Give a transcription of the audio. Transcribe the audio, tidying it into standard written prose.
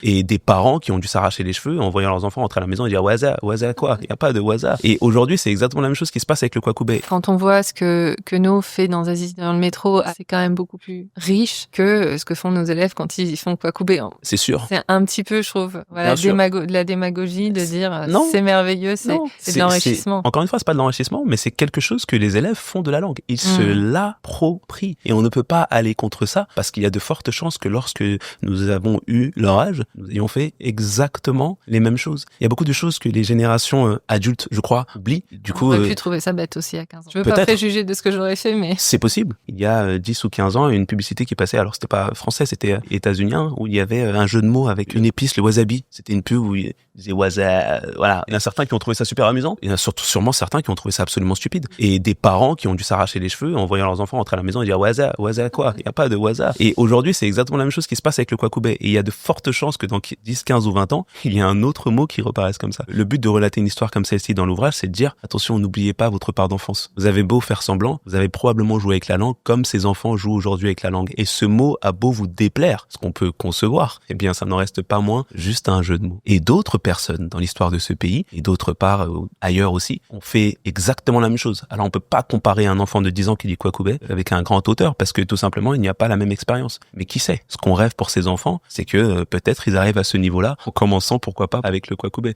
Et des parents qui ont dû s'arracher les cheveux en voyant leurs enfants rentrer à la maison et dire waza quoi, il n'y a pas de waza. Et aujourd'hui, c'est exactement la même chose qui se passe avec le Kwakubé. Quand on voit ce que No fait dans le métro, c'est quand même beaucoup plus riche que ce que font nos élèves quand ils font Kwakubé. C'est sûr. C'est un petit peu, je trouve, de la démagogie de dire c'est merveilleux, c'est de l'enrichissement. Encore une fois, c'est pas de l'enrichissement, mais c'est quelque chose que les élèves font de la langue. Ils se l'approprient. Et on ne peut pas aller contre ça parce qu'il y a de fortes chances que lorsque nous avons eu leur âge, nous ayons fait exactement les mêmes choses. Il y a beaucoup de choses que les générations adultes, je crois, oublient. Du coup, on aurait pu trouver ça bête aussi à 15 ans. Je veux pas préjuger de ce que j'aurais fait, mais... C'est possible. Il y a 10 ou 15 ans, une publicité qui passait, alors c'était pas français, c'était états-unien, où il y avait un jeu de mots avec une épice, le wasabi. C'était une pub où il disait waza, voilà. Il y en a certains qui ont trouvé ça super amusant. Il y en a sûrement certains qui ont trouvé ça absolument stupide. Et des parents qui ont dû s'arracher les cheveux en voyant leurs enfants rentrer à la maison et dire waza quoi, il n'y a pas de waza. Et aujourd'hui, c'est exactement la même chose qui se passe avec le Kwakubé. Et il y a de fortes chances que dans 10, 15 ou 20 ans, il y a un autre mot qui reparaisse comme ça. Le but de relater une histoire comme celle-ci dans l'ouvrage, c'est de dire, attention, n'oubliez pas votre part d'enfance. Vous avez beau faire semblant, vous avez probablement joué avec la langue comme ces enfants jouent aujourd'hui avec la langue. Et ce mot a beau vous déplaire, ce qu'on peut concevoir, eh bien, ça n'en reste pas moins juste un jeu de mots. Et d'autres personnes dans l'histoire de ce pays, et d'autre part ailleurs aussi, ont fait exactement la même chose. Alors, on peut pas comparer un enfant de 10 ans qui dit Kwakubé avec un grand auteur, parce que tout simplement, il n'y a pas la même expérience. Mais qui sait? Ce qu'on rêve pour ces enfants, c'est que peut-être ils arrivent à ce niveau-là, en commençant, pourquoi pas, avec le Kwakubé.